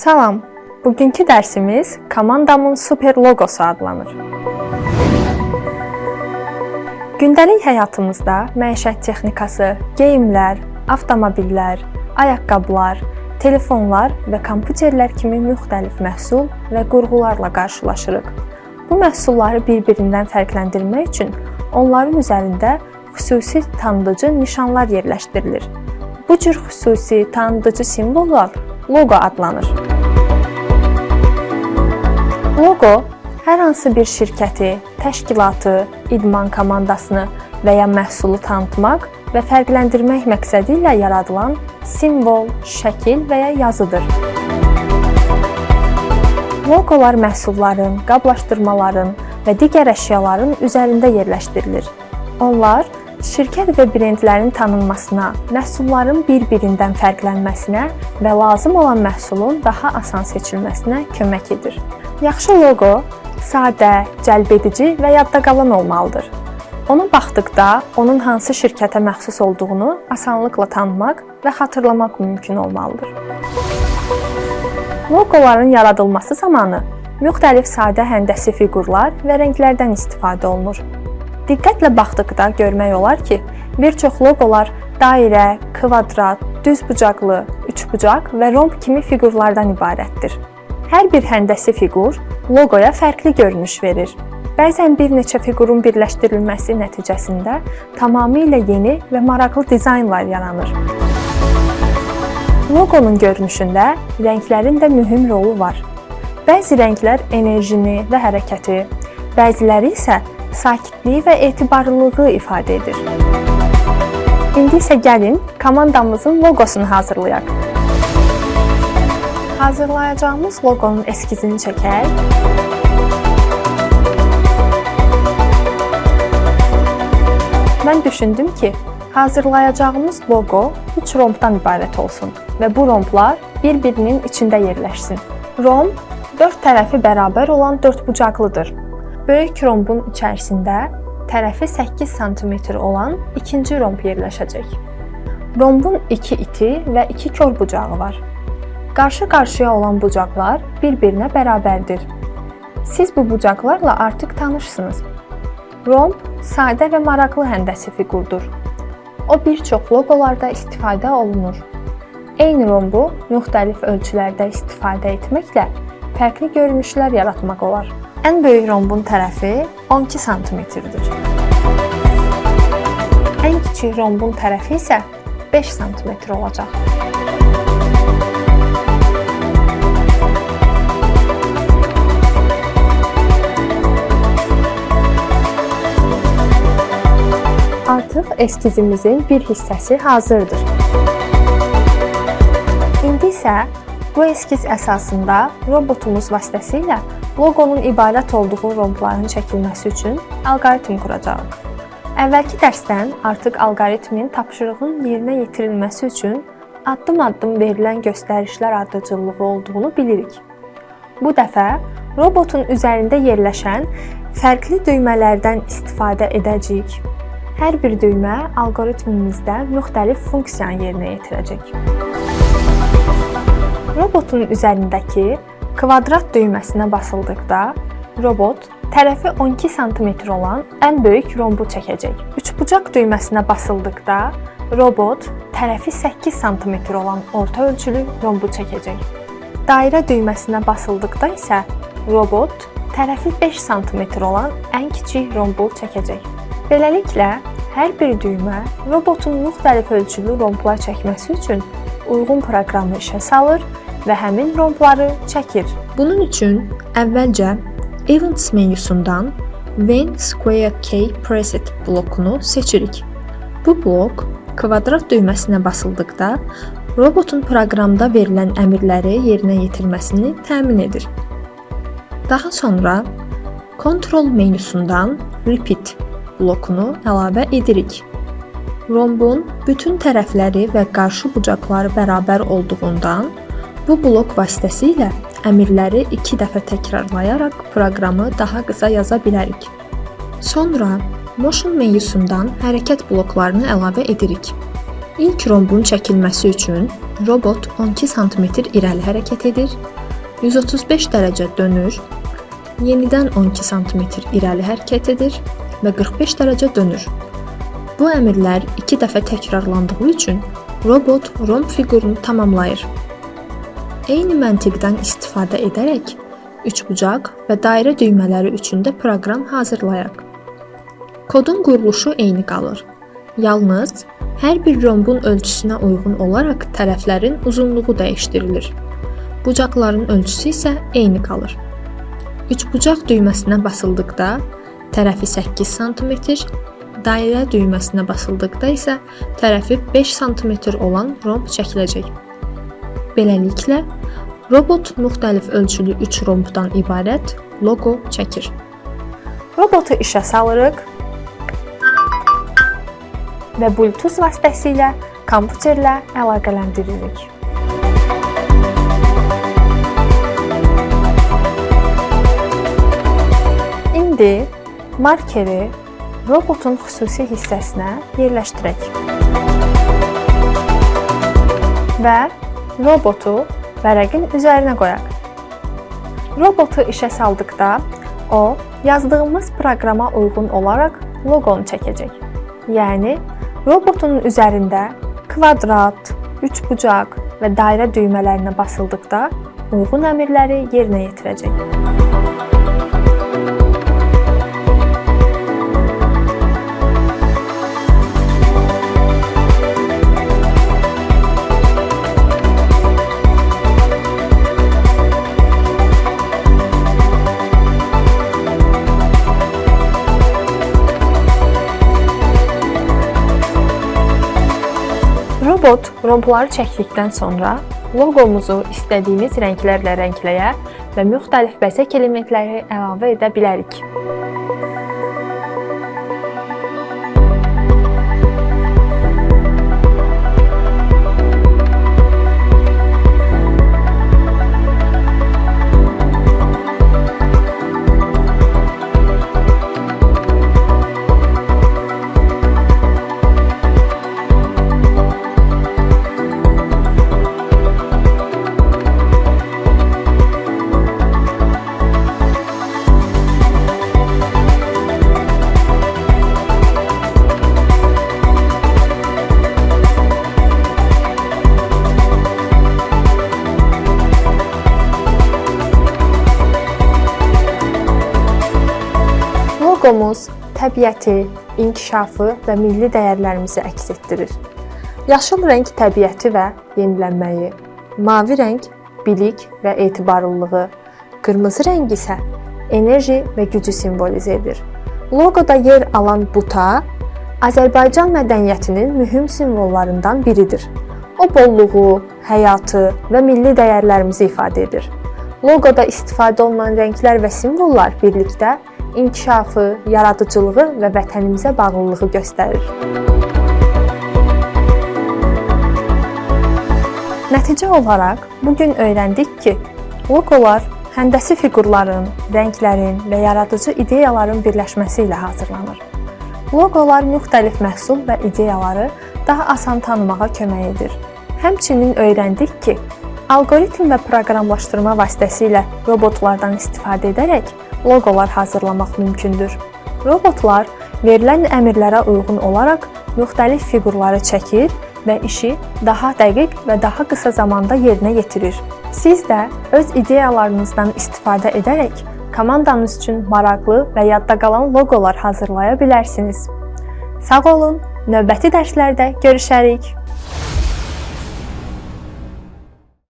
Salam, bugünkü dərsimiz komandamın super logosu adlanır. Gündəlik həyatımızda məişət texnikası, geyimlər, avtomobillər, ayaqqabılar, telefonlar və kompüterlər kimi müxtəlif məhsul və qurğularla qarşılaşırıq. Bu məhsulları bir-birindən fərqləndirmək üçün onların üzərində xüsusi tanıdıcı nişanlar yerləşdirilir. Bu cür xüsusi tanıdıcı simvollar logo adlanır. Logo hər hansı bir şirkəti, təşkilatı, idman komandasını və ya məhsulu tanıtmaq və fərqləndirmək məqsədi ilə yaradılan simvol, şəkil və ya yazıdır. Logolar məhsulların, qablaşdırmaların və digər əşyaların üzərində yerləşdirilir. Onlar şirkət və brendlərin tanınmasına, məhsulların bir-birindən fərqlənməsinə və lazım olan məhsulun daha asan seçilməsinə kömək edir. Yaxşı logo sadə, cəlbedici və yadda qalan olmalıdır. Ona baxdıqda onun hansı şirkətə məxsus olduğunu asanlıqla tanımaq və xatırlamaq mümkün olmalıdır. Logoların yaradılması zamanı müxtəlif sadə həndəsi fiqurlar və rənglərdən istifadə olunur. Diqqətlə baxdıqda görmək olar ki, bir çox logolar dairə, kvadrat, düzbucaqlı, üçbucaq və romb kimi fiqurlardan ibarətdir. Hər bir həndəsi fiqur logoya fərqli görünüş verir. Bəzən bir neçə fiqurun birləşdirilməsi nəticəsində tamamilə yeni və maraqlı dizaynlar yaranır. Logonun görünüşündə rənglərin də mühüm rolu var. Bəzi rənglər enerjini və hərəkəti, bəziləri isə sakitliyi və etibarlılığı ifadə edir. İndi isə gəlin komandamızın logosunu hazırlayaq. Hazırlayacağımız logonun eskizini çəkək. Mən düşündüm ki, hazırlayacağımız logo 3 rombdan ibarət olsun və bu romblar bir-birinin içində yerləşsin. Romb 4 tərəfi bərabər olan dördbucaqlıdır. Böyük rombun içərisində tərəfi 8 sm olan ikinci romb yerləşəcək. Rombun 2 iti və 2 kör bucağı var. Qarşı-qarşıya olan bucaqlar bir-birinə bərabərdir. Siz bu bucaqlarla artıq tanışsınız. Romb sadə və maraqlı həndəsi fiqurdur. O bir çox logolarda istifadə olunur. Eyni rombu müxtəlif ölçülərdə istifadə etməklə fərqli görünüşlər yaratmaq olar. Ən böyük rombun tərəfi 12 sm-dir. Ən kiçik rombun tərəfi isə 5 sm olacaq. Artıq eskizimizin bir hissəsi hazırdır. İndi isə bu eskiz əsasında robotumuz vasitəsilə logonun ibarət olduğu rombların çəkilməsi üçün alqoritm quracağıq. Əvvəlki dərsdən artıq alqoritmin tapşırığın yerinə yetirilməsi üçün addım-addım verilən göstərişlər ardıcıllığı olduğunu bilirik. Bu dəfə robotun üzərində yerləşən fərqli düymələrdən istifadə edəcəyik. Hər bir düymə alqoritmimizdə müxtəlif funksiyanı yerinə yetirəcək. Robotun üzərindəki kvadrat düyməsinə basıldıqda robot tərəfi 12 sm olan ən böyük rombu çəkəcək. Üçbucaq düyməsinə basıldıqda robot tərəfi 8 sm olan orta ölçülü rombu çəkəcək. Dairə düyməsinə basıldıqda isə robot tərəfi 5 sm olan ən kiçik rombu çəkəcək. Beləliklə, hər bir düymə robotun müxtəlif ölçülü romblar çəkməsi üçün uyğun proqramı işə salır və həmin rombları çəkir. Bunun üçün əvvəlcə Events menyusundan When Square Key Preset blokunu seçirik. Bu blok kvadrat düyməsinə basıldıqda robotun proqramda verilən əmrləri yerinə yetirməsini təmin edir. Daha sonra Control menyusundan Repeat blokunu əlavə edirik. Rombun bütün tərəfləri və qarşı bucaqları bərabər olduğundan bu blok vasitəsilə əmrləri 2 dəfə təkrarlayaraq proqramı daha qısa yaza bilərik. Sonra Motion menyusundan hərəkət bloklarını əlavə edirik. İlk rombun çəkilməsi üçün robot 12 sm irəli hərəkət edir, 135 dərəcə dönür, yenidən 12 sm irəli hərəkət edir və 45 dərəcə dönür. Bu əmrlər 2 dəfə təkrarlandığı üçün robot romb fiqurunu tamamlayır. Eyni məntiqdən istifadə edərək üçbucaq və dairə düymələri üçün də proqram hazırlayaq. Kodun quruluşu eyni qalır. Yalnız hər bir rombun ölçüsünə uyğun olaraq tərəflərin uzunluğu dəyişdirilir. Bucaqların ölçüsü isə eyni qalır. Üçbucaq düyməsinə basıldıqda tərəfi 8 sm, dairə düyməsinə basıldıqda isə tərəfi 5 sm olan romb çəkiləcək. Beləliklə, robot müxtəlif ölçülü 3 rombdan ibarət loqo çəkir. Robotu işə salırıq və Bluetooth vasitəsilə kompüterlə əlaqələndiririk. İndi markeri robotun xüsusi hissəsinə yerləşdirək və robotu vərəqin üzərinə qoyaq. Robotu işə saldıqda o, yazdığımız proqrama uyğun olaraq loqonu çəkəcək. Yəni, robotun üzərində kvadrat, üçbucaq və dairə düymələrinə basıldıqda uyğun əmrləri yerinə yetirəcək. Robot rombları çəkdikdən sonra loqomuzu istədiyimiz rənglərlə rəngləyə və müxtəlif bəzək elementləri əlavə edə bilərik. Loqomuz təbiəti, inkişafı və milli dəyərlərimizi əks etdirir. Yaşıl rəng təbiəti və yenilənməyi, mavi rəng bilik və etibarlılığı, qırmızı rəng isə enerji və gücü simvolizə edir. Loqoda yer alan buta Azərbaycan mədəniyyətinin mühüm simvollarından biridir. O bolluğu, həyatı və milli dəyərlərimizi ifadə edir. Loqoda istifadə olunan rənglər və simvollar birlikdə inkişafı, yaradıcılığı və vətənimizə bağlılığı göstərir. Nəticə olaraq bugün öyrəndik ki, loqolar həndəsi fiqurların, rənglərin və yaradıcı ideyaların birləşməsi ilə hazırlanır. Loqolar müxtəlif məhsul və ideyaları daha asan tanımağa kömək edir. Həmçinin öyrəndik ki, algoritm və proqramlaşdırma vasitəsilə robotlardan istifadə edərək loqolar hazırlamaq mümkündür. Robotlar verilən əmrlərə uyğun olaraq müxtəlif fiqurları çəkir və işi daha dəqiq və daha qısa zamanda yerinə yetirir. Siz də öz ideyalarınızdan istifadə edərək komandanız üçün maraqlı və yadda qalan loqolar hazırlaya bilərsiniz. Sağ olun, növbəti dərslərdə görüşərik.